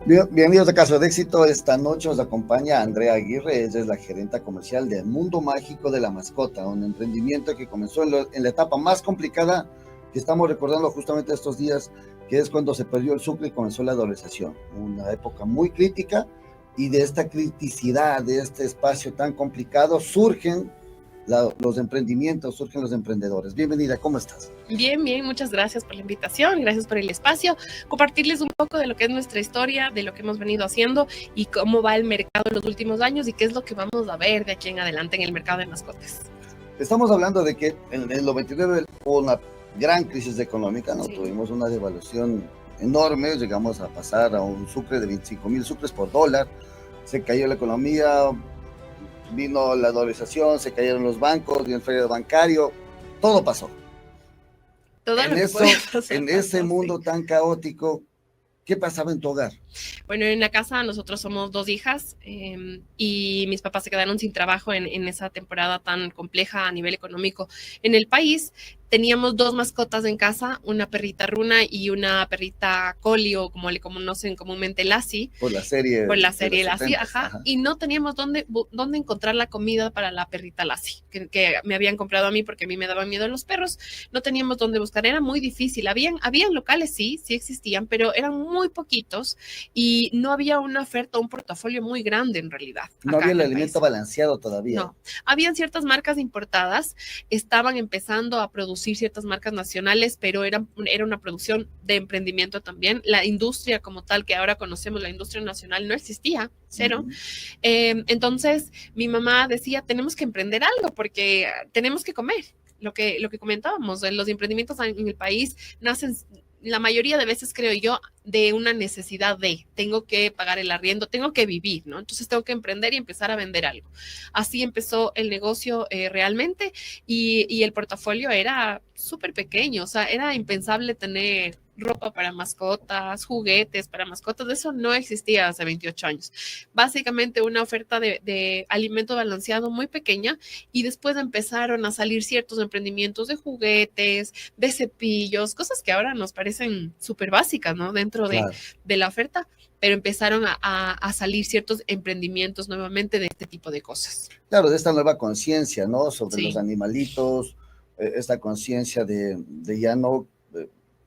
Bienvenidos a Caso de Éxito. Esta noche nos acompaña Andrea Aguirre. Ella es la gerenta comercial del Mundo Mágico de la Mascota, un emprendimiento que comenzó en la etapa más complicada que estamos recordando justamente estos días, que es cuando se perdió el sucre y comenzó la dolarización. Una época muy crítica, y de esta criticidad, de este espacio tan complicado, surgen los emprendimientos, surgen los emprendedores. Bienvenida, ¿cómo estás? Bien, muchas gracias por la invitación, gracias por el espacio, compartirles un poco de lo que es nuestra historia, de lo que hemos venido haciendo y cómo va el mercado en los últimos años y qué es lo que vamos a ver de aquí en adelante en el mercado de mascotas. Estamos hablando de que en el 99 hubo una gran crisis económica, ¿no? Sí. Tuvimos una devaluación enorme, llegamos a pasar a un sucre de 25,000 sucres por dólar, se cayó la economía, vino la dolarización, se cayeron los bancos, vino el fraude bancario, todo pasó. En ese mundo tan caótico, ¿qué pasaba en tu hogar? Bueno, en la casa nosotros somos 2 hijas y mis papás se quedaron sin trabajo en esa temporada tan compleja a nivel económico en el país. Teníamos 2 mascotas en casa, una perrita Runa y una perrita Collie, o como le conocen comúnmente, Lassie. Por la serie Lassie, ajá. Y no teníamos dónde encontrar la comida para la perrita Lassie, que me habían comprado a mí porque a mí me daban miedo los perros. No teníamos dónde buscar, era muy difícil. Habían locales, sí existían, pero eran muy poquitos y no había una oferta, un portafolio muy grande en realidad. No había el alimento balanceado todavía. No, habían ciertas marcas importadas, estaban empezando a producir ciertas marcas nacionales, pero era una producción de emprendimiento también. La industria como tal que ahora conocemos, la industria nacional, no existía, cero. Entonces mi mamá decía, tenemos que emprender algo porque tenemos que comer. Lo que comentábamos, los emprendimientos en el país nacen, la mayoría de veces, creo yo, de una necesidad tengo que pagar el arriendo, tengo que vivir, ¿no? Entonces tengo que emprender y empezar a vender algo. Así empezó el negocio realmente, y el portafolio era súper pequeño, o sea, era impensable tener ropa para mascotas, juguetes para mascotas, eso no existía hace 28 años. Básicamente una oferta de alimento balanceado muy pequeña, y después empezaron a salir ciertos emprendimientos de juguetes, de cepillos, cosas que ahora nos parecen súper básicas, ¿no? Dentro de la oferta, pero empezaron a salir ciertos emprendimientos nuevamente de este tipo de cosas. Claro, de esta nueva conciencia, ¿no? Sobre los animalitos, esta conciencia de ya no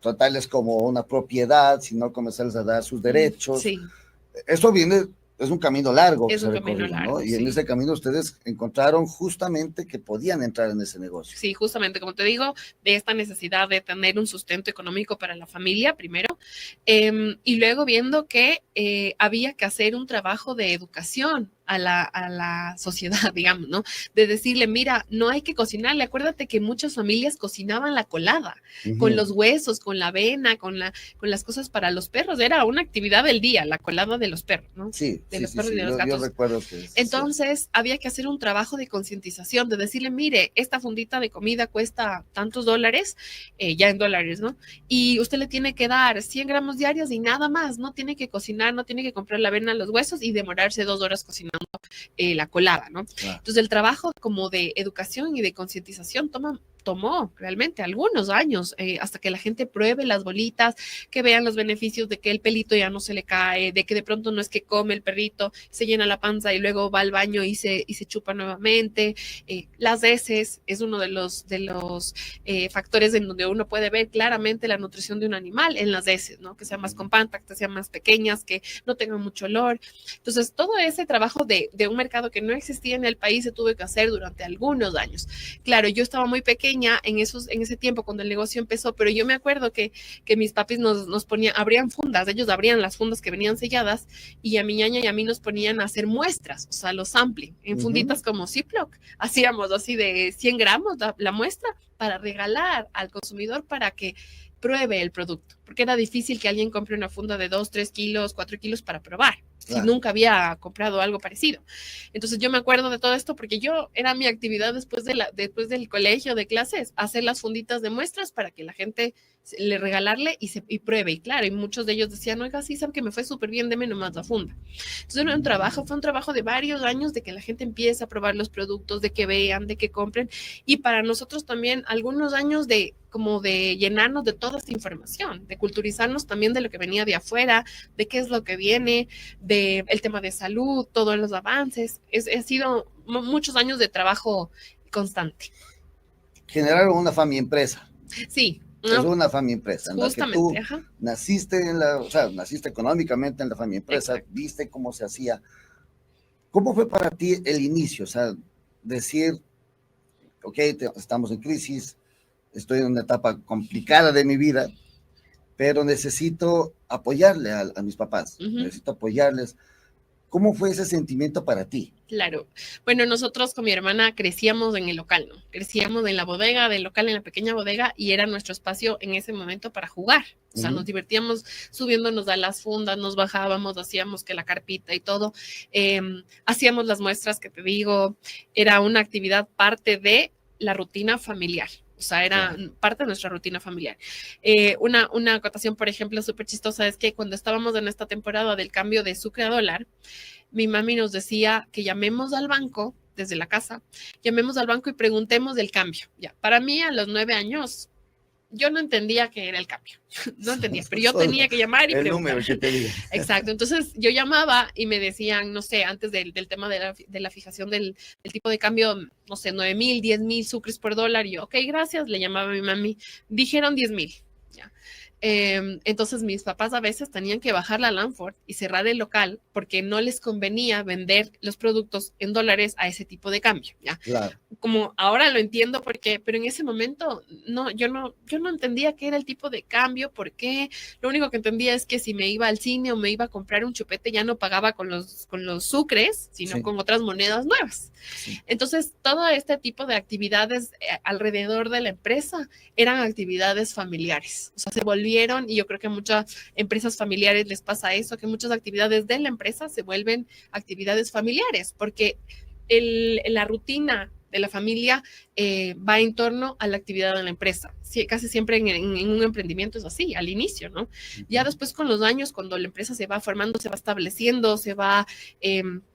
tratarles como una propiedad, sino comenzarles a dar sus derechos. Sí. Eso viene, es un camino largo. Es un camino largo, ¿no? Y en ese camino ustedes encontraron justamente que podían entrar en ese negocio. Sí, justamente, como te digo, de esta necesidad de tener un sustento económico para la familia, primero, y luego viendo que había que hacer un trabajo de educación a la sociedad, digamos, ¿no? De decirle, mira, no hay que cocinarle. Acuérdate que muchas familias cocinaban la colada, con los huesos, con la avena, con las cosas para los perros. Era una actividad del día, la colada de los perros, ¿no? Sí, de los perros y de los yo gatos. recuerdo que Entonces, había que hacer un trabajo de concientización, de decirle, mire, esta fundita de comida cuesta tantos dólares, ya en dólares, ¿no? Y usted le tiene que dar 100 gramos diarios y nada más, no tiene que cocinar, no tiene que comprar la avena, los huesos y demorarse 2 horas cocinando la colada, ¿no? Claro. Entonces el trabajo como de educación y de concientización tomó realmente algunos años hasta que la gente pruebe las bolitas, que vean los beneficios de que el pelito ya no se le cae, de que de pronto no es que come el perrito, se llena la panza y luego va al baño y se chupa nuevamente. Las heces es uno de los factores en donde uno puede ver claramente la nutrición de un animal en las heces, ¿no? Que sean más compactas, que sean más pequeñas, que no tengan mucho olor. Entonces todo ese trabajo de un mercado que no existía en el país se tuvo que hacer durante algunos años. Claro, yo estaba muy pequeña en ese tiempo cuando el negocio empezó, pero yo me acuerdo que mis papis nos ponían, abrían fundas, ellos abrían las fundas que venían selladas, y a mi ñaña y a mí nos ponían a hacer muestras, o sea, los sampling, en funditas como Ziploc, hacíamos así de 100 gramos la muestra para regalar al consumidor para que pruebe el producto, porque era difícil que alguien compre una funda de 2, 3 kilos, 4 kilos para probar. Claro. Si nunca había comprado algo parecido. Entonces yo me acuerdo de todo esto porque era mi actividad después del colegio, de clases, hacer las funditas de muestras para que la gente regalarle y pruebe. Y claro, y muchos de ellos decían, oiga, sí, sabe que me fue súper bien, deme nomás la funda. Entonces fue un trabajo de varios años de que la gente empiece a probar los productos, de que vean, de que compren. Y para nosotros también algunos años de como de llenarnos de toda esta información, de culturizarnos también de lo que venía de afuera, de qué es lo que viene, de el tema de salud, todos los avances. Ha sido muchos años de trabajo constante. Generaron una familia empresa. Sí. Es una familia empresa, en la que tú Ajá. naciste naciste económicamente en la familia empresa, Exacto. viste cómo se hacía. ¿Cómo fue para ti el inicio? O sea, decir, ok, estamos en crisis, estoy en una etapa complicada de mi vida, pero necesito apoyarle a mis papás, necesito apoyarles. ¿Cómo fue ese sentimiento para ti? Claro. Bueno, nosotros con mi hermana crecíamos en el local, ¿no? Crecíamos en la bodega, del local, en la pequeña bodega, y era nuestro espacio en ese momento para jugar. O sea, nos divertíamos subiéndonos a las fundas, nos bajábamos, hacíamos que la carpita y todo. Hacíamos las muestras que te digo. Era una actividad parte de la rutina familiar. O sea, era parte de nuestra rutina familiar. Una acotación, por ejemplo, súper chistosa es que cuando estábamos en esta temporada del cambio de sucre a dólar, mi mami nos decía que llamemos al banco desde la casa, llamemos al banco y preguntemos del cambio. Ya, para mí a los 9 años, yo no entendía qué era el cambio, no entendía, pero yo tenía que llamar y preguntar. El número que te diga. Exacto, entonces yo llamaba y me decían, no sé, antes del tema de la fijación del tipo de cambio, no sé, 9,000, 10,000 sucres por dólar, y yo, ok, gracias, le llamaba a mi mami, dijeron 10,000, ya. Entonces mis papás a veces tenían que bajar la Lanford y cerrar el local porque no les convenía vender los productos en dólares a ese tipo de cambio, ¿ya? Claro. Como ahora lo entiendo porque, pero en ese momento yo no entendía qué era el tipo de cambio, por qué. Lo único que entendía es que si me iba al cine o me iba a comprar un chupete ya no pagaba con los sucres, sino con otras monedas nuevas. Sí. Entonces, todo este tipo de actividades alrededor de la empresa eran actividades familiares. O sea, se volvieron, y yo creo que a muchas empresas familiares les pasa eso, que muchas actividades de la empresa se vuelven actividades familiares, porque la rutina de la familia va en torno a la actividad de la empresa. Sí, casi siempre en un emprendimiento es así, al inicio, ¿no? Ya después con los años, cuando la empresa se va formando, se va estableciendo, se va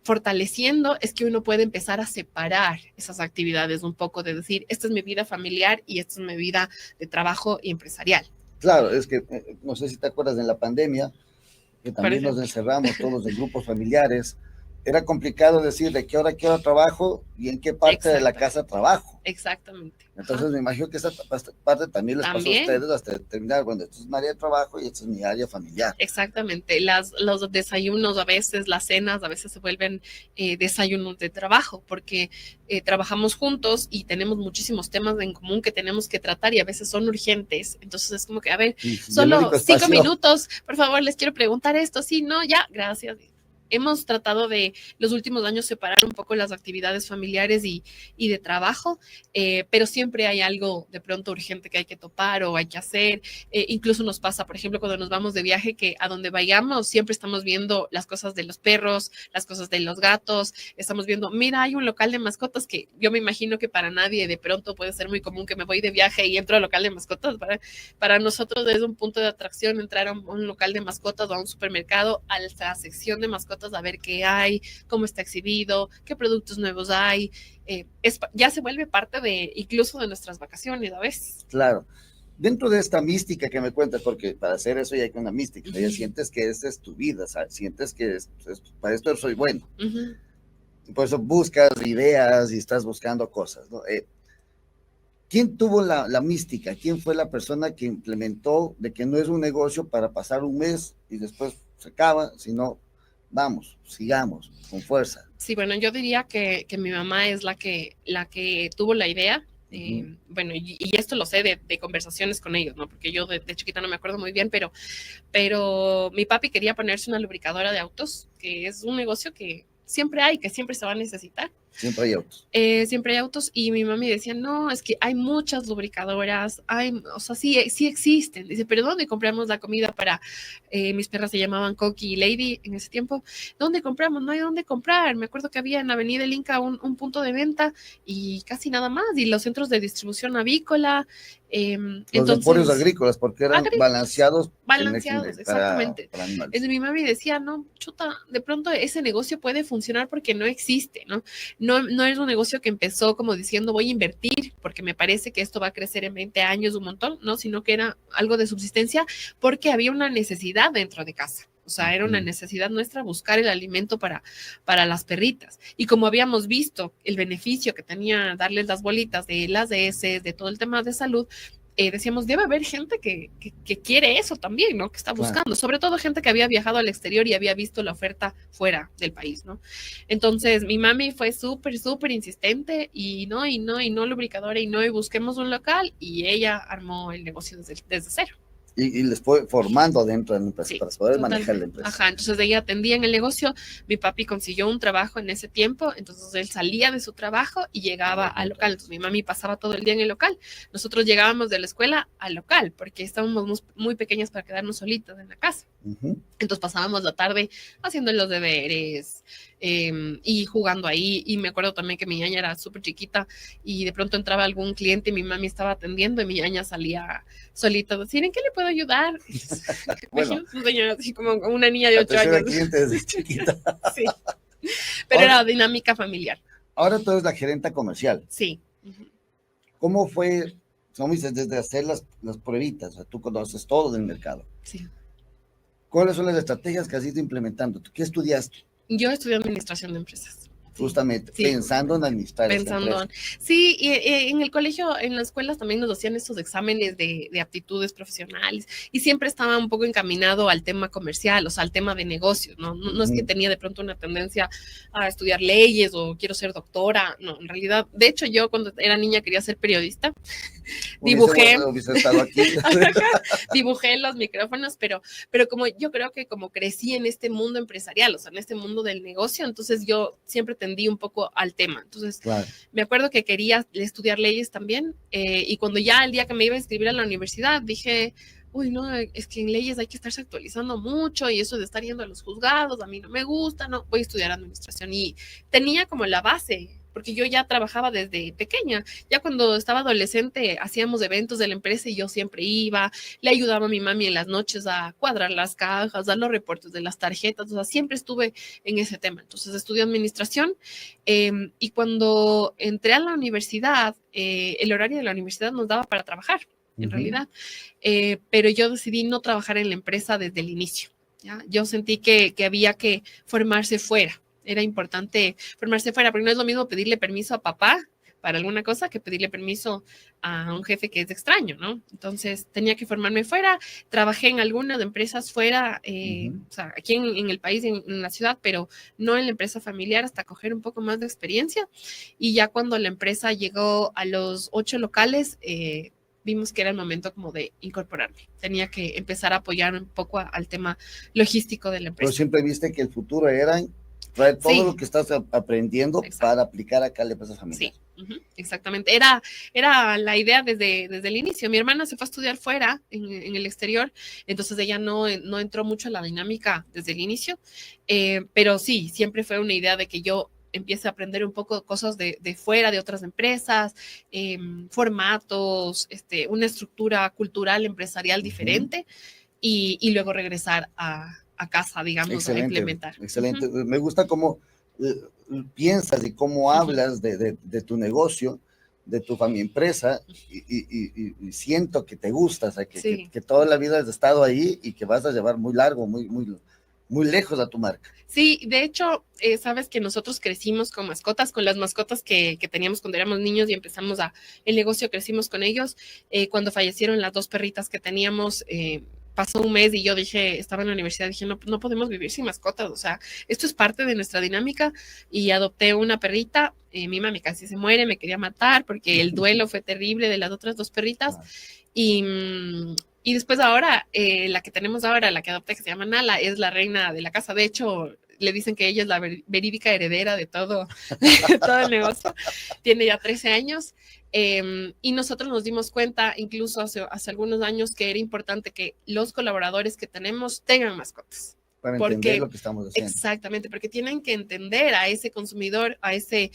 fortaleciendo, es que uno puede empezar a separar esas actividades un poco, de decir, esta es mi vida familiar y esta es mi vida de trabajo y empresarial. Claro, es que no sé si te acuerdas de la pandemia, que también nos encerramos todos en grupos familiares. Era complicado decir de qué hora trabajo y en qué parte de la casa trabajo. Exactamente. Entonces me imagino que esa parte también les pasó a ustedes hasta determinar, bueno, esto es mi área de trabajo y esto es mi área familiar. Exactamente. Los desayunos a veces, las cenas a veces se vuelven desayunos de trabajo, porque trabajamos juntos y tenemos muchísimos temas en común que tenemos que tratar y a veces son urgentes. Entonces es como que, a ver, solo 5 minutos, por favor, les quiero preguntar esto. Sí, no, ya, gracias. Hemos tratado de los últimos años separar un poco las actividades familiares y de trabajo, pero siempre hay algo de pronto urgente que hay que topar o hay que hacer. Incluso nos pasa, por ejemplo, cuando nos vamos de viaje, que a donde vayamos siempre estamos viendo las cosas de los perros, las cosas de los gatos, estamos viendo, mira, hay un local de mascotas, que yo me imagino que para nadie de pronto puede ser muy común que me voy de viaje y entro al local de mascotas. Para nosotros es un punto de atracción entrar a un local de mascotas o a un supermercado, a la sección de mascotas, a ver qué hay, cómo está exhibido, qué productos nuevos hay. Ya se vuelve parte de incluso de nuestras vacaciones a veces. Claro. Dentro de esta mística que me cuentas, porque para hacer eso ya hay una mística, ya sientes que esta es tu vida, ¿sabes? Sientes que para esto soy bueno. Por eso buscas ideas y estás buscando cosas, ¿no? ¿Quién tuvo la mística? ¿Quién fue la persona que implementó de que no es un negocio para pasar un mes y después se acaba, sino vamos, sigamos, con fuerza? Sí, bueno, yo diría que mi mamá es la que tuvo la idea. Bueno, y esto lo sé de conversaciones con ellos, ¿no? Porque yo de chiquita no me acuerdo muy bien, pero mi papi quería ponerse una lubricadora de autos, que es un negocio que siempre hay, que siempre se va a necesitar. Siempre hay autos. Siempre hay autos, y mi mami decía, no, es que hay muchas lubricadoras, o sea, sí existen. Dice, pero ¿dónde compramos la comida para, mis perras se llamaban Coqui y Lady en ese tiempo? ¿Dónde compramos? No hay dónde comprar. Me acuerdo que había en Avenida El Inca un punto de venta y casi nada más, y los centros de distribución avícola, Los emporios agrícolas, porque eran balanceados. Balanceados, exactamente. Para animales. Entonces mi mami decía, no, chuta, de pronto ese negocio puede funcionar porque no existe, ¿no? No es un negocio que empezó como diciendo voy a invertir porque me parece que esto va a crecer en 20 años un montón, ¿no? Sino que era algo de subsistencia porque había una necesidad dentro de casa. O sea, era una necesidad nuestra buscar el alimento para las perritas. Y como habíamos visto el beneficio que tenía darles las bolitas de las heces, de todo el tema de salud, decíamos, debe haber gente que quiere eso también, ¿no? Que está buscando, claro. Sobre todo gente que había viajado al exterior y había visto la oferta fuera del país, ¿no? Entonces, mi mami fue súper insistente y no lubricadora y busquemos un local y ella armó el negocio desde cero. Y les fue formando dentro de la empresa, sí, para poder manejar la empresa. Ajá, entonces ella atendía en el negocio, mi papi consiguió un trabajo en ese tiempo, entonces él salía de su trabajo y llegaba al local, entonces mi mami pasaba todo el día en el local, nosotros llegábamos de la escuela al local, porque estábamos muy pequeñas para quedarnos solitas en la casa, entonces pasábamos la tarde haciendo los deberes, y jugando ahí, y me acuerdo también que mi ñaña era súper chiquita y de pronto entraba algún cliente y mi mami estaba atendiendo y mi ñaña salía solita a decir, ¿en qué le puedo ayudar? Bueno, así como una niña de 8 años. Desde chiquita. Sí, pero ahora, era dinámica familiar. Ahora tú eres la gerenta comercial. Sí. ¿Cómo fue, como dices, desde hacer las pruebitas? O sea, tú conoces todo del mercado. Sí. ¿Cuáles son las estrategias que has ido implementando? ¿Tú qué estudiaste? Yo estudié administración de empresas. Justamente, sí. Pensando en administrar. Sí, y en el colegio, en las escuelas también nos hacían estos exámenes de aptitudes profesionales y siempre estaba un poco encaminado al tema comercial, o sea, al tema de negocios, ¿no? No es que tenía de pronto una tendencia a estudiar leyes o quiero ser doctora, no, en realidad, de hecho yo cuando era niña quería ser periodista, dibujé los micrófonos, pero como yo creo que como crecí en este mundo empresarial, o sea, en este mundo del negocio, entonces yo siempre tendí un poco al tema. Entonces, claro, me acuerdo que quería estudiar leyes también, y cuando ya el día que me iba a inscribir a la universidad, dije, uy, no, es que en leyes hay que estarse actualizando mucho y eso de estar yendo a los juzgados, a mí no me gusta, no, voy a estudiar administración. Y tenía como la base, porque yo ya trabajaba desde pequeña. Ya cuando estaba adolescente hacíamos eventos de la empresa y yo siempre iba, le ayudaba a mi mami en las noches a cuadrar las cajas, dar los reportes de las tarjetas, o sea, siempre estuve en ese tema. Entonces estudié administración, y cuando entré a la universidad, el horario de la universidad nos daba para trabajar, en realidad, pero yo decidí no trabajar en la empresa desde el inicio. ¿Ya? Yo sentí que había que formarse fuera. Era importante formarse fuera, porque no es lo mismo pedirle permiso a papá para alguna cosa que pedirle permiso a un jefe que es extraño, ¿no? Entonces tenía que formarme fuera, trabajé en algunas empresas fuera, o sea, aquí en el país, en la ciudad, pero no en la empresa familiar hasta coger un poco más de experiencia. Y ya cuando la empresa llegó a los 8 locales, vimos que era el momento como de incorporarme. Tenía que empezar a apoyar un poco al tema logístico de la empresa. Pero siempre viste que el futuro era traer todo lo que estás aprendiendo. Exacto. Para aplicar acá a la empresa familiar. Sí, exactamente. Era la idea desde el inicio. Mi hermana se fue a estudiar fuera, en el exterior, entonces ella no entró mucho a la dinámica desde el inicio, pero sí, siempre fue una idea de que yo empiece a aprender un poco cosas de fuera, de otras empresas, formatos, una estructura cultural, empresarial diferente, y luego regresar a casa, digamos, excelente, a implementar. Excelente. Me gusta cómo piensas y cómo hablas de tu negocio, de tu familia empresa, y siento que te gusta, o sea, que toda la vida has estado ahí y que vas a llevar muy largo, muy lejos a tu marca. Sí, de hecho, sabes que nosotros crecimos con mascotas, con las mascotas que teníamos cuando éramos niños y empezamos el negocio, crecimos con ellos. Cuando fallecieron las 2 perritas que teníamos, pasó un mes y yo estaba en la universidad, dije, no podemos vivir sin mascotas, o sea, esto es parte de nuestra dinámica, y adopté una perrita. Mi mami casi se muere, me quería matar porque el duelo fue terrible de las otras 2 perritas, y después ahora, la que tenemos ahora, la que adopté, que se llama Nala, es la reina de la casa. De hecho, le dicen que ella es la verídica heredera de todo el negocio. Tiene ya 13 años. Y nosotros nos dimos cuenta, incluso hace algunos años, que era importante que los colaboradores que tenemos tengan mascotas. Para entender porque lo que estamos haciendo. exactamente, porque tienen que entender a ese consumidor, a ese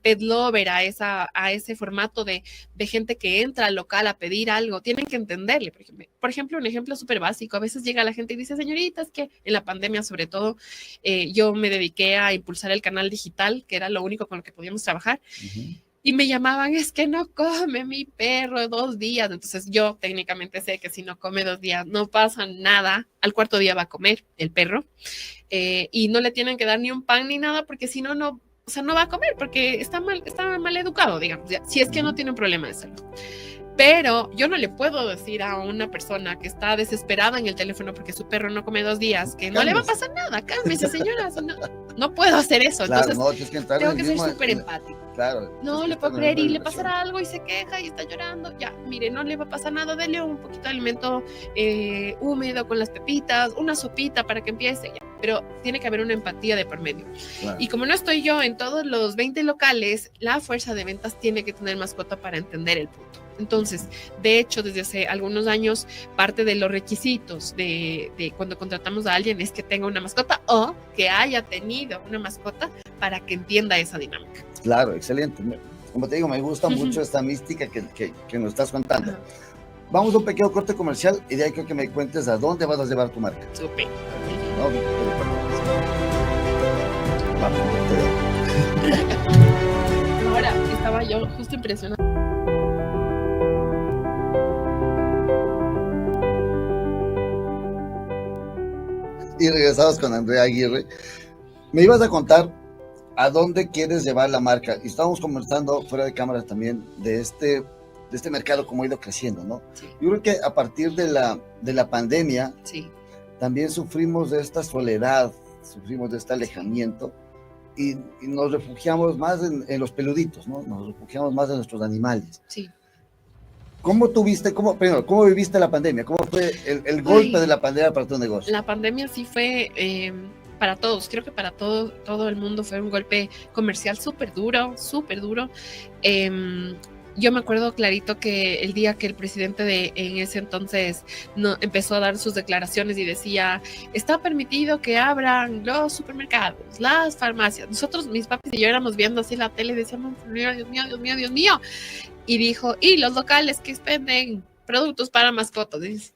pet lover, a ese formato de gente que entra al local a pedir algo, tienen que entenderle. Por ejemplo, un ejemplo súper básico, a veces llega la gente y dice, señorita, es que en la pandemia sobre todo, yo me dediqué a impulsar el canal digital, que era lo único con lo que podíamos trabajar. Y me llamaban, es que no come mi perro 2 días. Entonces yo técnicamente sé que si no come 2 días no pasa nada. Al cuarto día va a comer el perro. Y no le tienen que dar ni un pan ni nada porque si no, no, o sea, no va a comer porque está mal educado, digamos. Ya, si es que no tiene un problema de salud. Pero yo no le puedo decir a una persona que está desesperada en el teléfono porque su perro no come 2 días que no le va a pasar nada. Cálmese, señora. No puedo hacer eso. Claro, Entonces, no, tienes que entrar tengo en que el ser mismo, súper empático. Claro. No le puedo creer y le pasará algo y se queja y está llorando. Ya, mire, no le va a pasar nada. Dele un poquito de alimento húmedo con las pepitas, una sopita para que empiece. Ya. Pero tiene que haber una empatía de por medio. Claro. Y como no estoy yo en todos los 20 locales, la fuerza de ventas tiene que tener mascota para entender el punto. Entonces, de hecho, desde hace algunos años, parte de los requisitos de cuando contratamos a alguien es que tenga una mascota o que haya tenido una mascota para que entienda esa dinámica. Claro, excelente. Como te digo, me gusta mucho esta mística que nos estás contando. Vamos a un pequeño corte comercial y de ahí creo que me cuentes a dónde vas a llevar tu marca. Súper. Vamos, ahora estaba yo justo impresionada. Y regresamos con Andrea Aguirre. Me ibas a contar a dónde quieres llevar la marca. Y estábamos conversando fuera de cámara también de este mercado, cómo ha ido creciendo, ¿no? Sí. Yo creo que a partir de la pandemia, sí, también sufrimos de esta soledad, sufrimos de este alejamiento y nos refugiamos más en los peluditos, ¿no? Nos refugiamos más en nuestros animales. Sí. ¿Cómo tuviste, cómo viviste la pandemia? ¿Cómo fue el golpe de la pandemia para tu negocio? La pandemia sí fue para todos, creo que para todo el mundo fue un golpe comercial súper duro, súper duro. Yo me acuerdo clarito que el día que el presidente en ese entonces empezó a dar sus declaraciones y decía, está permitido que abran los supermercados, las farmacias. Nosotros, mis papis y yo éramos viendo así la tele y decíamos, Dios mío, Dios mío, Dios mío. Y dijo, y los locales que venden productos para mascotas. Dice,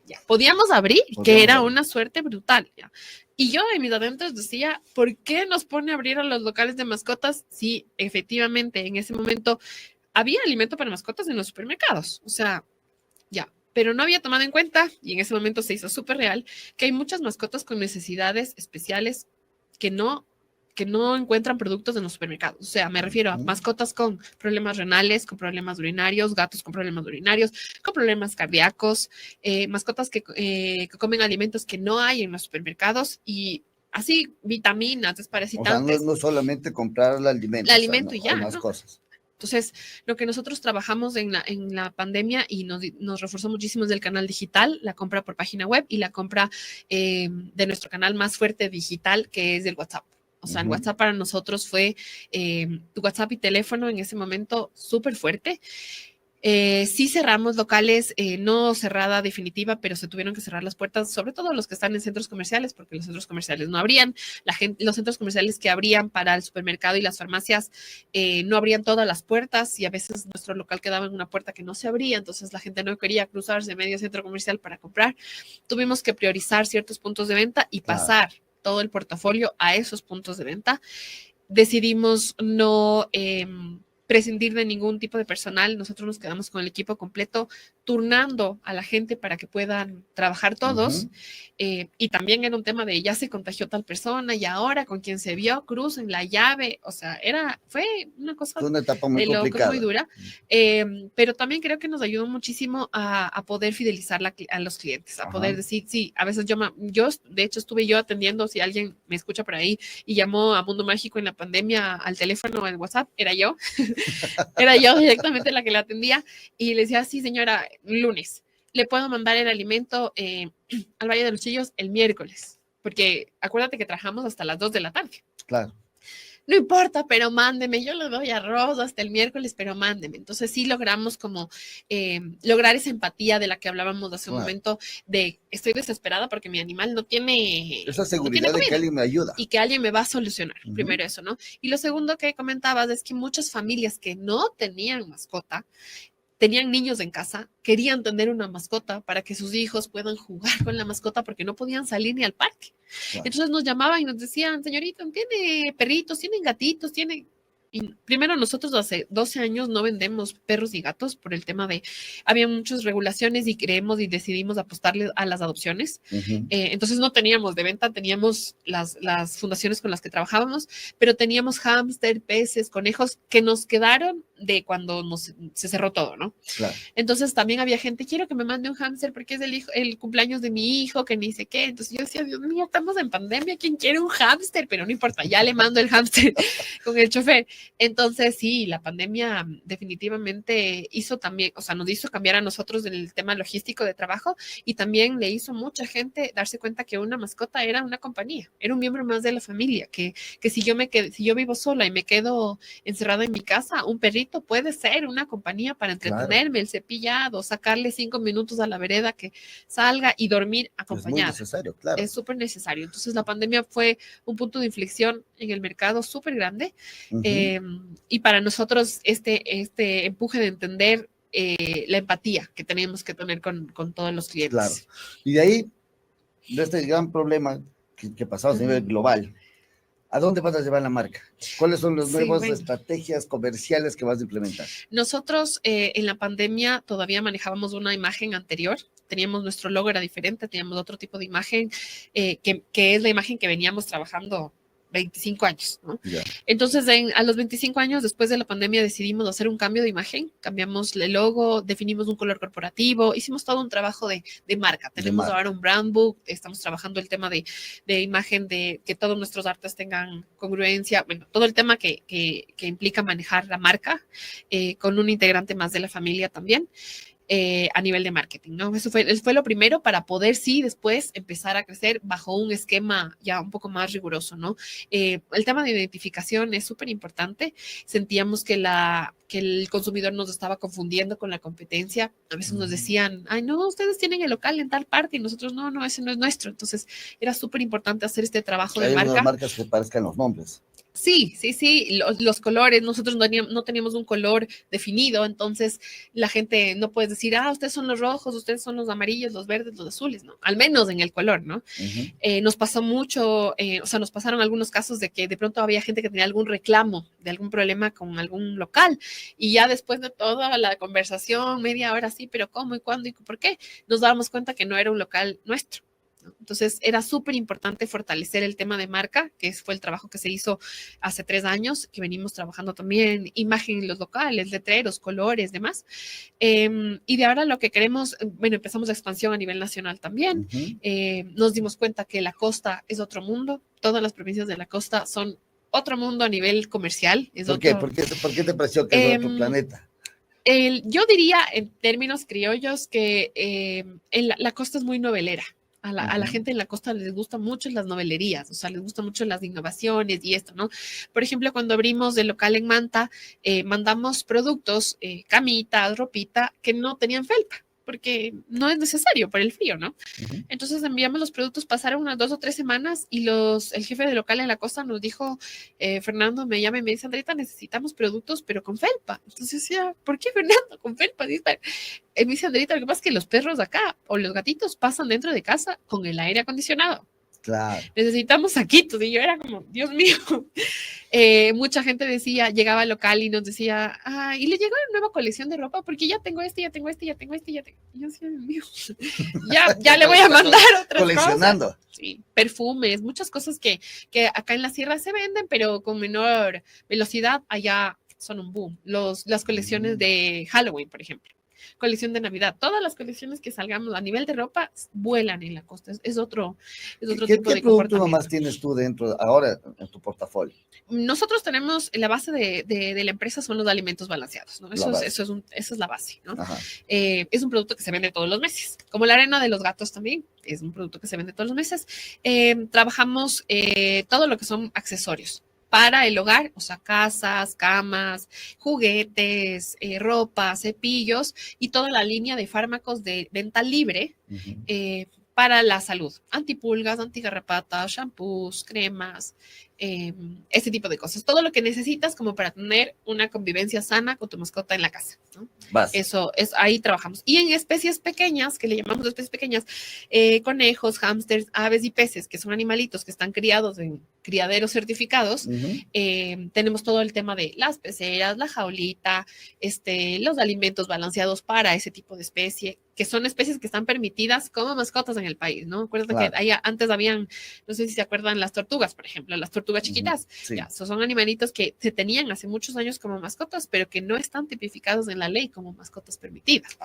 ya. Podíamos abrir, que era una suerte brutal. Ya. Y yo en mis adentros decía, ¿por qué nos pone a abrir a los locales de mascotas si efectivamente en ese momento había alimento para mascotas en los supermercados? O sea, ya. Pero no había tomado en cuenta, y en ese momento se hizo súper real, que hay muchas mascotas con necesidades especiales que no encuentran productos en los supermercados. O sea, me refiero a mascotas con problemas renales, con problemas urinarios, gatos con problemas urinarios, con problemas cardíacos, mascotas que comen alimentos que no hay en los supermercados y así vitaminas, desparasitantes. O sea, no solamente comprar el alimento. El alimento y ya, hay más cosas. Entonces, lo que nosotros trabajamos en la pandemia y nos reforzó muchísimo es del canal digital, la compra por página web y la compra de nuestro canal más fuerte digital, que es el WhatsApp. O sea, el WhatsApp para nosotros fue WhatsApp y teléfono en ese momento súper fuerte. Sí cerramos locales, no cerrada definitiva, pero se tuvieron que cerrar las puertas, sobre todo los que están en centros comerciales, porque los centros comerciales no abrían. Los centros comerciales que abrían para el supermercado y las farmacias no abrían todas las puertas y a veces nuestro local quedaba en una puerta que no se abría, entonces la gente no quería cruzarse medio centro comercial para comprar. Tuvimos que priorizar ciertos puntos de venta y pasar todo el portafolio a esos puntos de venta. Decidimos no prescindir de ningún tipo de personal. Nosotros nos quedamos con el equipo completo, turnando a la gente para que puedan trabajar todos. Y también era un tema de ya se contagió tal persona y ahora con quien se vio, crucen la llave. O sea, fue una cosa una etapa muy complicada, muy dura. Pero también creo que nos ayudó muchísimo a poder fidelizar a los clientes, a poder decir, sí, a veces yo de hecho estuve yo atendiendo, si alguien me escucha por ahí y llamó a Mundo Mágico en la pandemia al teléfono, al WhatsApp, era yo. Era yo directamente la que la atendía y le decía, sí señora, lunes, le puedo mandar el alimento al Valle de los Chillos el miércoles, porque acuérdate que trabajamos hasta las 2 de la tarde. Claro. no importa, pero mándeme, yo le doy arroz hasta el miércoles, pero mándeme. Entonces sí logramos como lograr esa empatía de la que hablábamos hace un Claro. momento, de estoy desesperada porque mi animal no tiene Esa seguridad de que comida alguien me ayuda. y que alguien me va a solucionar. Primero eso, ¿no? Y lo segundo que comentabas es que muchas familias que no tenían mascota, tenían niños en casa, querían tener una mascota para que sus hijos puedan jugar con la mascota porque no podían salir ni al parque. Claro. Entonces nos llamaban y nos decían, señorita, ¿tiene perritos, tienen gatitos, tienen? Y primero nosotros hace 12 años no vendemos perros y gatos por el tema de, había muchas regulaciones y creemos y decidimos apostarle a las adopciones. Entonces no teníamos de venta, teníamos las fundaciones con las que trabajábamos, pero teníamos hámster, peces, conejos que nos quedaron de cuando se cerró todo, ¿no? Claro. Entonces también había gente, quiero que me mande un hámster porque es el cumpleaños de mi hijo, que ni sé qué. Entonces yo decía, Dios mío, estamos en pandemia, ¿quién quiere un hámster? Pero no importa, ya le mando el hámster con el chofer. Entonces sí, la pandemia definitivamente hizo también, o sea, nos hizo cambiar a nosotros el tema logístico de trabajo y también le hizo a mucha gente darse cuenta que una mascota era una compañía, era un miembro más de la familia, que si yo vivo sola y me quedo encerrada en mi casa, un perrito puede ser una compañía para entretenerme, claro. El cepillado, sacarle 5 minutos a la vereda que salga y dormir acompañada. Es muy necesario, claro. Es súper necesario. Entonces la pandemia fue un punto de inflexión en el mercado súper grande y para nosotros este empuje de entender la empatía que tenemos que tener con todos los clientes. Claro. Y de ahí, de este gran problema que pasamos a nivel global, ¿a dónde vas a llevar la marca? ¿Cuáles son las nuevas estrategias comerciales que vas a implementar? Nosotros en la pandemia todavía manejábamos una imagen anterior. Teníamos nuestro logo, era diferente, teníamos otro tipo de imagen, que es la imagen que veníamos trabajando 25 años, ¿no? Yeah. Entonces, a los 25 años, después de la pandemia, decidimos hacer un cambio de imagen, cambiamos el logo, definimos un color corporativo, hicimos todo un trabajo de marca. Tenemos ahora un brand book, estamos trabajando el tema de imagen, de que todos nuestros artes tengan congruencia, bueno, todo el tema que implica manejar la marca, con un integrante más de la familia también. A nivel de marketing, ¿no? Eso fue lo primero para poder, sí, después empezar a crecer bajo un esquema ya un poco más riguroso, ¿no? El tema de identificación es súper importante. Sentíamos que el consumidor nos estaba confundiendo con la competencia. A veces nos decían, ay, no, ustedes tienen el local en tal parte y nosotros, no, ese no es nuestro. Entonces, era súper importante hacer este trabajo de marca. Hay marcas que parezcan los nombres. Sí, los colores, nosotros no teníamos un color definido, entonces la gente no puede decir, ustedes son los rojos, ustedes son los amarillos, los verdes, los azules, ¿no? Al menos en el color, ¿no? Nos pasó mucho, o sea, nos pasaron algunos casos de que de pronto había gente que tenía algún reclamo de algún problema con algún local y ya después de toda la conversación, media hora, sí, pero ¿cómo y cuándo y por qué? Nos dábamos cuenta que no era un local nuestro. Entonces era súper importante fortalecer el tema de marca, que fue el trabajo que se hizo hace 3 años, que venimos trabajando también, imagen en los locales, letreros, colores, demás. Y de ahora lo que queremos, bueno, empezamos la expansión a nivel nacional también. Nos dimos cuenta que la costa es otro mundo, todas las provincias de la costa son otro mundo a nivel comercial. ¿Por qué? ¿Por qué te pareció que es otro planeta? Yo diría en términos criollos que la costa es muy novelera. A la gente en la costa les gustan mucho las novelerías, o sea, les gustan mucho las innovaciones y esto, ¿no? Por ejemplo, cuando abrimos el local en Manta, mandamos productos, camitas, ropita, que no tenían felpa, porque no es necesario por el frío, ¿no? Entonces enviamos los productos, pasaron unas 2 o 3 semanas y el jefe de local en la costa nos dijo, Fernando me llama y me dice, Andrita, necesitamos productos, pero con felpa. Entonces decía, ¿por qué Fernando con felpa? Me dice, Andrita, lo que pasa es que los perros acá o los gatitos pasan dentro de casa con el aire acondicionado. Claro. Necesitamos saquitos. Y yo era como, Dios mío. Mucha gente decía, llegaba al local y nos decía, y le llegó una nueva colección de ropa porque ya tengo este, ya tengo este, ya tengo este, ya tengo. Y yo decía, Dios mío, ya le voy a mandar otras coleccionando. Cosas. Sí, perfumes, muchas cosas que acá en la sierra se venden, pero con menor velocidad allá son un boom. Las colecciones de Halloween, por ejemplo. Colección de Navidad, todas las colecciones que salgamos a nivel de ropa vuelan en la costa, es otro tipo de comportamiento. ¿Qué producto más tienes tú dentro ahora en tu portafolio? Nosotros tenemos, la base de la empresa son los alimentos balanceados, ¿no? Esa es la base, ¿no? Es un producto que se vende todos los meses, como la arena de los gatos también, es un producto que se vende todos los meses. Trabajamos todo lo que son accesorios. para el hogar, o sea, casas, camas, juguetes, ropa, cepillos y toda la línea de fármacos de venta libre. Para la salud, antipulgas, antigarrapatas, shampoos, cremas, este tipo de cosas. Todo lo que necesitas como para tener una convivencia sana con tu mascota en la casa, ¿no? Eso es, ahí trabajamos. Y en especies pequeñas, que le llamamos especies pequeñas, conejos, hámsters, aves y peces, que son animalitos que están criados en criaderos certificados, tenemos todo el tema de las peceras, la jaulita, los alimentos balanceados para ese tipo de especie, que son especies que están permitidas como mascotas en el país, ¿no? Acuérdate que antes habían, no sé si se acuerdan, las tortugas, por ejemplo, las tortugas chiquitas. Sí. Ya, son animalitos que se tenían hace muchos años como mascotas, pero que no están tipificados en la ley como mascotas permitidas.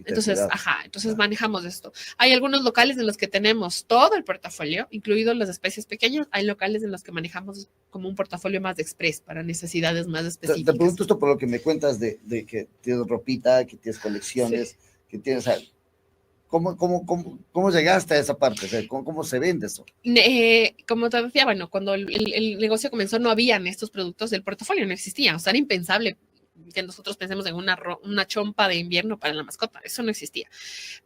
Entonces, manejamos esto. Hay algunos locales en los que tenemos todo el portafolio, incluido las especies pequeñas. Hay locales en los que manejamos como un portafolio más de express para necesidades más específicas. Te pregunto esto por lo que me cuentas de que tienes ropita, que tienes colecciones, que tienes... O sea, ¿Cómo llegaste a esa parte? O sea, ¿cómo se vende eso? Como te decía, bueno, cuando el negocio comenzó no habían estos productos, del portafolio no existía, o sea, era impensable que nosotros pensemos en una chompa de invierno para la mascota, eso no existía.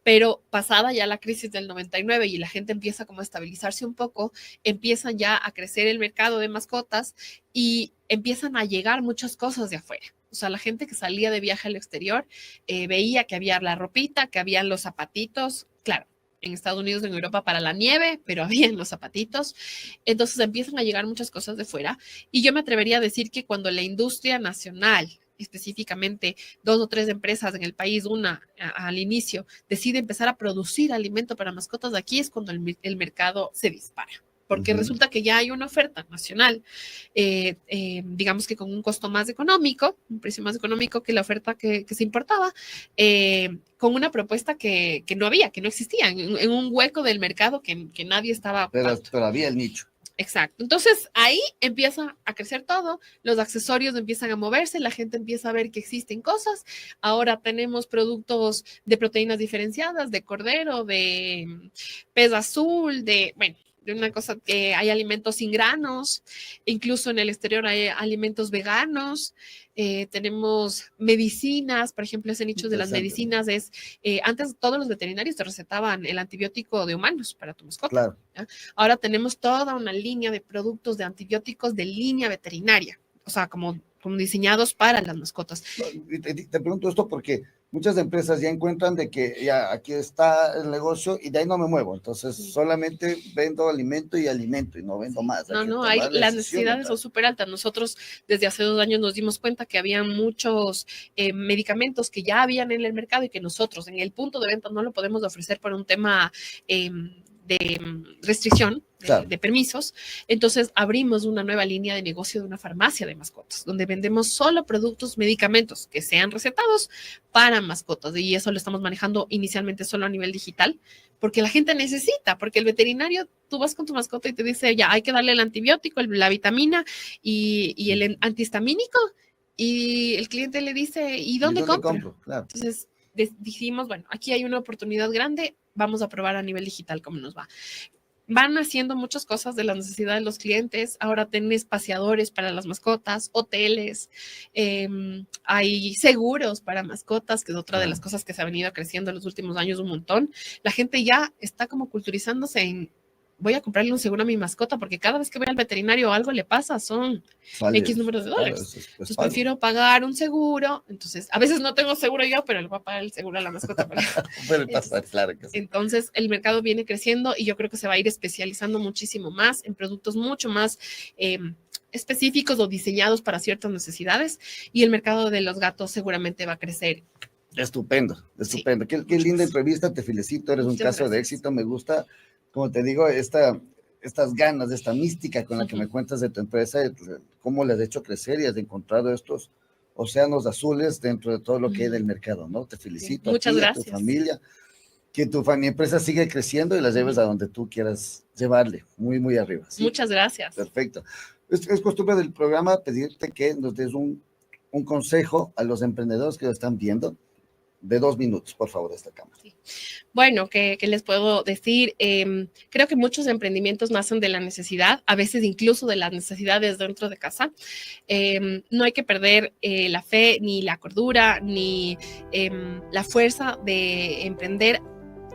Pero pasada ya la crisis del 99 y la gente empieza como a estabilizarse un poco, empiezan ya a crecer el mercado de mascotas y empiezan a llegar muchas cosas de afuera. O sea, la gente que salía de viaje al exterior veía que había la ropita, que habían los zapatitos, claro, en Estados Unidos, en Europa para la nieve, pero habían los zapatitos. Entonces empiezan a llegar muchas cosas de fuera. Y yo me atrevería a decir que cuando la industria nacional, específicamente 2 o 3 empresas en el país, una al inicio, decide empezar a producir alimento para mascotas, de aquí es cuando el mercado se dispara. Porque resulta que ya hay una oferta nacional, digamos que con un costo más económico, un precio más económico que la oferta que se importaba, con una propuesta que no había, que no existía, en un hueco del mercado que nadie estaba ocupando. Pero había el nicho. Exacto. Entonces ahí empieza a crecer todo, los accesorios empiezan a moverse, la gente empieza a ver que existen cosas. Ahora tenemos productos de proteínas diferenciadas, de cordero, de pez azul, de una cosa que hay alimentos sin granos, incluso en el exterior hay alimentos veganos, tenemos medicinas, por ejemplo, ese nicho de las medicinas es, antes todos los veterinarios te recetaban el antibiótico de humanos para tu mascota. Claro. ¿Ya? Ahora tenemos toda una línea de productos de antibióticos de línea veterinaria, o sea, como diseñados para las mascotas. Te pregunto esto porque muchas empresas ya encuentran de que ya aquí está el negocio y de ahí no me muevo, entonces solamente vendo alimento y no vendo más. Las necesidades son súper altas. Nosotros desde hace 2 años nos dimos cuenta que había muchos medicamentos que ya habían en el mercado y que nosotros en el punto de venta no lo podemos ofrecer por un tema de restricción, de permisos. Entonces abrimos una nueva línea de negocio de una farmacia de mascotas, donde vendemos solo productos, medicamentos que sean recetados para mascotas. Y eso lo estamos manejando inicialmente solo a nivel digital, porque la gente necesita, porque el veterinario, tú vas con tu mascota y te dice, ya hay que darle el antibiótico, la vitamina y el antihistamínico, y el cliente le dice, ¿y dónde compro? Claro. Entonces dijimos, bueno, aquí hay una oportunidad grande, vamos a probar a nivel digital cómo nos va. Van haciendo muchas cosas de la necesidad de los clientes. Ahora tenés paseadores para las mascotas, hoteles, hay seguros para mascotas, que es otra de las cosas que se ha venido creciendo en los últimos años un montón. La gente ya está como culturizándose en, voy a comprarle un seguro a mi mascota porque cada vez que voy al veterinario o algo le pasa, son X números de dólares. Entonces prefiero pagar un seguro. Entonces, a veces no tengo seguro yo, pero le voy a pagar el seguro a la mascota. Claro que sí. Entonces, el mercado viene creciendo y yo creo que se va a ir especializando muchísimo más en productos mucho más específicos o diseñados para ciertas necesidades, y el mercado de los gatos seguramente va a crecer. Estupendo. Sí, qué linda entrevista, te felicito, eres un caso de éxito, me gusta. Como te digo, estas ganas, esta mística con la que me cuentas de tu empresa, cómo le has hecho crecer y has encontrado estos océanos azules dentro de todo lo que hay del mercado, ¿no? Te felicito. Muchas gracias. A tu familia, que mi empresa sigue creciendo y la lleves a donde tú quieras llevarle, muy, muy arriba. ¿Sí? Muchas gracias. Perfecto. Es costumbre del programa pedirte que nos des un consejo a los emprendedores que lo están viendo, de 2 minutos, por favor, de esta cámara. Sí. Bueno, ¿qué les puedo decir? Creo que muchos emprendimientos nacen de la necesidad, a veces incluso de las necesidades dentro de casa. No hay que perder la fe, ni la cordura, ni la fuerza de emprender,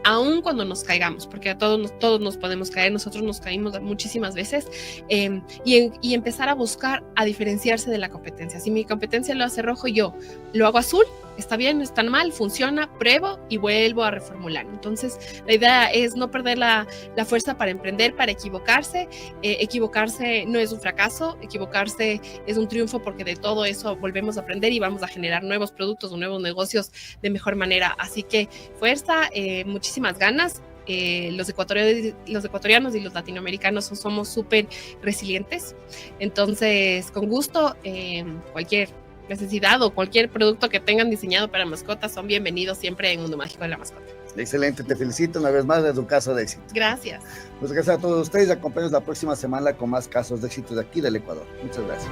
aun cuando nos caigamos, porque a todos nos podemos caer, nosotros nos caímos muchísimas veces, y empezar a buscar a diferenciarse de la competencia. Si mi competencia lo hace rojo, yo lo hago azul, está bien, está mal, funciona, pruebo y vuelvo a reformular. Entonces, la idea es no perder la fuerza para emprender, para equivocarse. Equivocarse no es un fracaso, equivocarse es un triunfo, porque de todo eso volvemos a aprender y vamos a generar nuevos productos o nuevos negocios de mejor manera. Así que fuerza, muchísimas ganas. Los ecuatorianos y los latinoamericanos somos súper resilientes. Entonces, con gusto, cualquier necesidad o cualquier producto que tengan diseñado para mascotas son bienvenidos siempre en Mundo Mágico de la Mascota. Excelente, te felicito una vez más de tu caso de éxito. Gracias. Pues gracias a todos ustedes, acompáñenos la próxima semana con más casos de éxito de aquí del Ecuador. Muchas gracias.